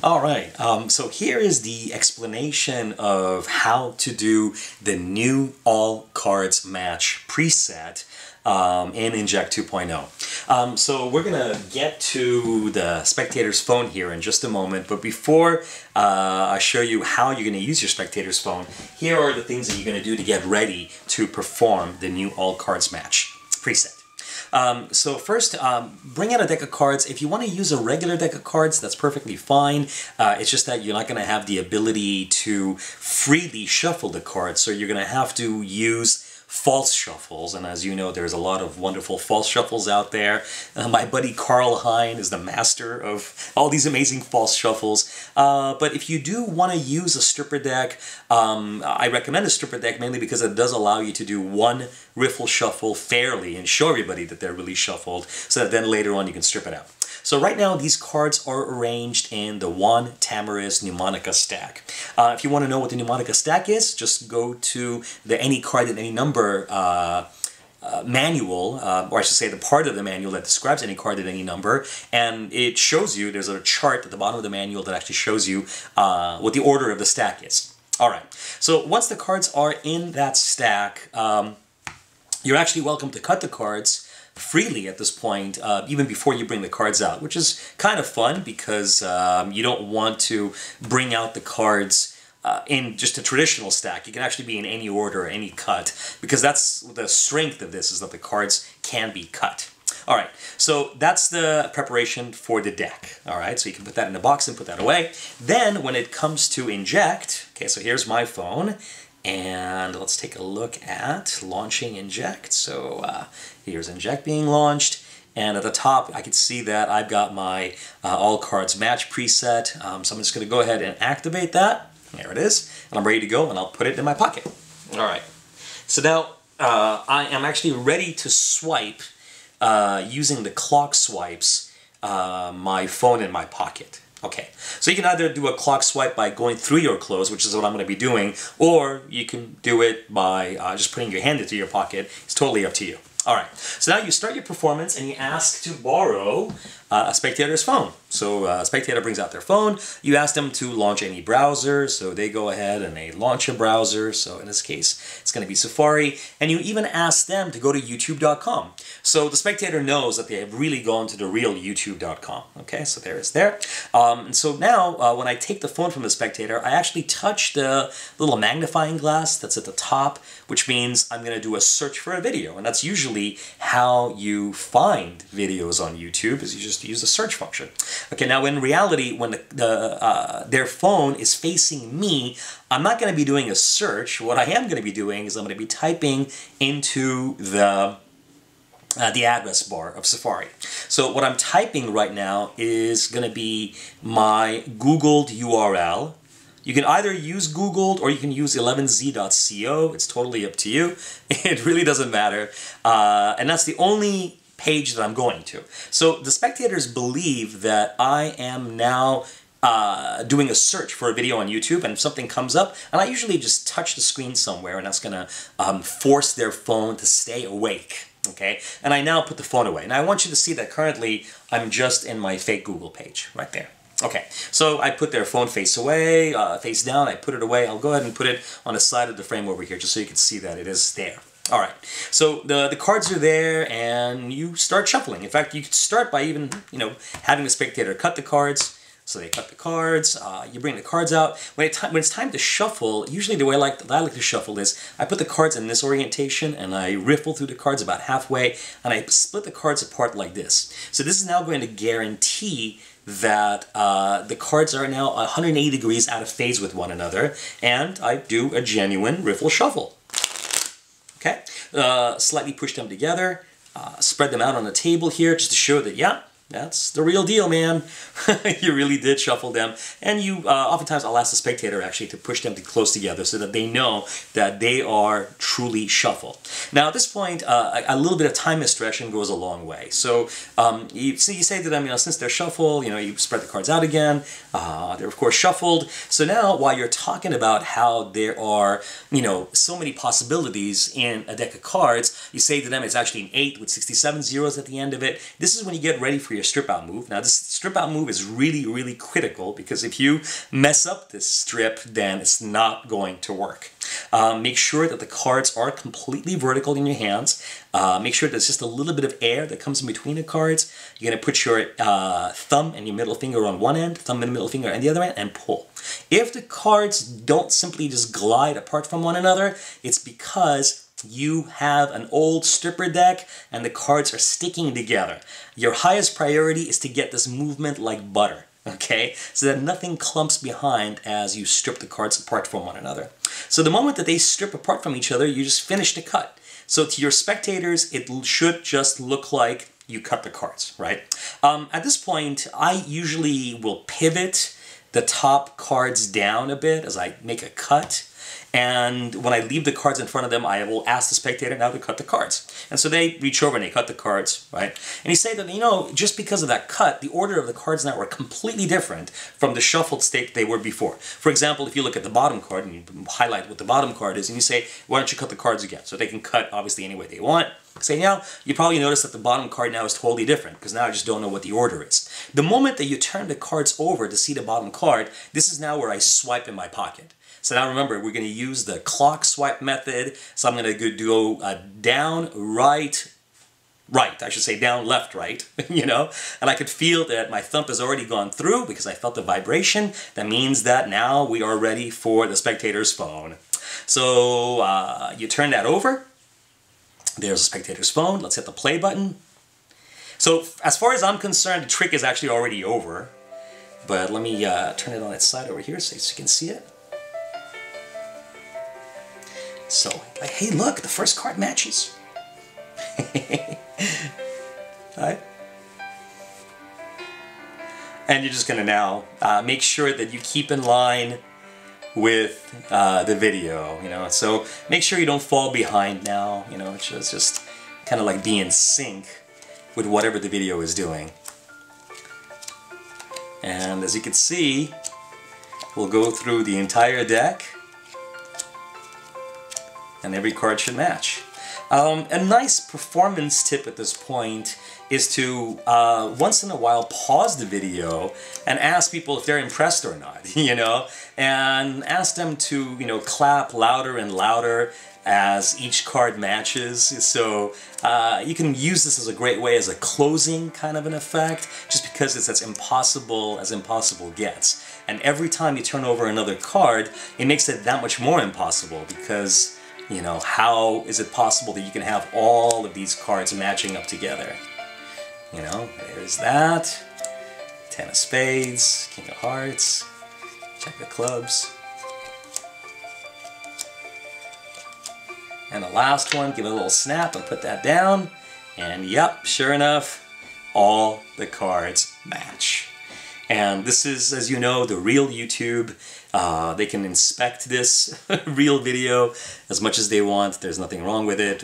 All right, so here is the explanation of how to do the new all cards match preset in Inject 2.0. So we're gonna get to the spectator's phone here in just a moment, but before I show you how you're gonna use your spectator's phone, here are the things that you're gonna do to get ready to perform the new all cards match preset. So first, bring out a deck of cards. If you want to use a regular deck of cards, that's perfectly fine. It's just that you're not going to have the ability to freely shuffle the cards, so you're going to have to use false shuffles, and as you know, there's a lot of wonderful false shuffles out there. My buddy Carl Hein is the master of all these amazing false shuffles. But if you do want to use a stripper deck, I recommend a stripper deck mainly because it does allow you to do one riffle shuffle fairly and show everybody that they're really shuffled, so that then later on you can strip it out. So right now these cards are arranged in the Juan Tamariz Mnemonica stack. If you want to know what the Mnemonica stack is, just go to the Any Card and Any Number manual, or I should say the part of the manual that describes any card at any number, and it shows you, there's a chart at the bottom of the manual that actually shows you what the order of the stack is. Alright, so once the cards are in that stack, you're actually welcome to cut the cards freely at this point, even before you bring the cards out, which is kind of fun because you don't want to bring out the cards in just a traditional stack. You can actually be in any order, any cut, because that's the strength of this, is that the cards can be cut. Alright, so that's the preparation for the deck. Alright, so you can put that in the box and put that away. Then when it comes to inject, okay, so here's my phone, and let's take a look at launching Inject. So here's Inject being launched, and at the top I can see that I've got my all cards match preset. So I'm just going to go ahead and activate that. There it is, and I'm ready to go, and I'll put it in my pocket. Alright, so now I am actually ready to swipe using the clock swipes my phone in my pocket. Okay, so you can either do a clock swipe by going through your clothes, which is what I'm going to be doing, or you can do it by just putting your hand into your pocket. It's totally up to you. Alright, so now you start your performance and you ask to borrow a spectator's phone. So a spectator brings out their phone, you ask them to launch any browser, so they go ahead and they launch a browser, so in this case it's going to be Safari, and you even ask them to go to youtube.com. So the spectator knows that they have really gone to the real youtube.com. Okay, so there it's there. And so now when I take the phone from the spectator, I actually touch the little magnifying glass that's at the top, which means I'm going to do a search for a video, and that's usually how you find videos on YouTube, is you just use the search function. Okay, now in reality, when their phone is facing me, I'm not going to be doing a search. What I am going to be doing is I'm going to be typing into the address bar of Safari. So what I'm typing right now is going to be my Googled URL. You can either use Googled or you can use 11z.co. It's totally up to you. It really doesn't matter. And that's the only page that I'm going to. So the spectators believe that I am now doing a search for a video on YouTube, and if something comes up, and I usually just touch the screen somewhere, and that's going to force their phone to stay awake. Okay, and I now put the phone away. Now I want you to see that currently I'm just in my fake Google page right there. Okay, so I put their phone face away, face down, I put it away. I'll go ahead and put it on the side of the frame over here just so you can see that it is there. Alright, so the cards are there and you start shuffling. In fact, you could start by even, having the spectator cut the cards. So they cut the cards, you bring the cards out. When it's time to shuffle, usually the way I like to shuffle is I put the cards in this orientation and I riffle through the cards about halfway and I split the cards apart like this. So this is now going to guarantee that the cards are now 180 degrees out of phase with one another, and I do a genuine riffle shuffle. Okay, slightly push them together, spread them out on the table here just to show that, yeah, that's the real deal, man. You really did shuffle them. And you, oftentimes I'll ask the spectator actually to push them close together so that they know that they are truly shuffled. Now at this point, a little bit of time discretion goes a long way. So you say to them, since they're shuffled, you spread the cards out again. They're of course shuffled. So now while you're talking about how there are, so many possibilities in a deck of cards, you say to them it's actually an 8 with 67 zeros at the end of it. This is when you get ready for your your strip out move. Now this strip out move is really, really critical because if you mess up this strip, then it's not going to work. Make sure that the cards are completely vertical in your hands. Make sure there's just a little bit of air that comes in between the cards. You're going to put your thumb and your middle finger on one end, thumb and middle finger on the other end, and pull. If the cards don't simply just glide apart from one another, it's because you have an old stripper deck and the cards are sticking together. Your highest priority is to get this movement like butter, okay? So that nothing clumps behind as you strip the cards apart from one another. So the moment that they strip apart from each other, you just finish the cut. So to your spectators, it should just look like you cut the cards, right? At this point, I usually will pivot the top cards down a bit as I make a cut. And when I leave the cards in front of them, I will ask the spectator now to cut the cards. And so they reach over and they cut the cards, right? And you say that, you know, just because of that cut, the order of the cards now are completely different from the shuffled state they were before. For example, if you look at the bottom card and you highlight what the bottom card is, and you say, why don't you cut the cards again? So they can cut, obviously, any way they want. Say, now, you probably notice that the bottom card now is totally different, because now I just don't know what the order is. The moment that you turn the cards over to see the bottom card, this is now where I swipe in my pocket. So now remember, we're going to use the clock swipe method. So I'm going to go down, right, right. I should say down, left, right, you know. And I could feel that my thumb has already gone through because I felt the vibration. That means that now we are ready for the spectator's phone. So you turn that over. There's a spectator's phone. Let's hit the play button. So as far as I'm concerned, the trick is actually already over. But let me turn it on its side over here so you can see it. So, like, hey, look, the first card matches. Right? And you're just going to now make sure that you keep in line with the video, you know. So make sure you don't fall behind now, you know. It's just kind of like be in sync with whatever the video is doing. And as you can see, we'll go through the entire deck. And every card should match. A nice performance tip at this point is to once in a while pause the video and ask people if they're impressed or not, you know, and ask them to, you know, clap louder and louder as each card matches. So you can use this as a great way as a closing kind of an effect, just because it's as impossible gets. And every time you turn over another card, it makes it that much more impossible, because you know, how is it possible that you can have all of these cards matching up together? You know, there's that. Ten of Spades, King of Hearts, Jack of Clubs. And the last one, give it a little snap and put that down. And yep, sure enough, all the cards match. And this is, as you know, the real YouTube. They can inspect this real video as much as they want. There's nothing wrong with it.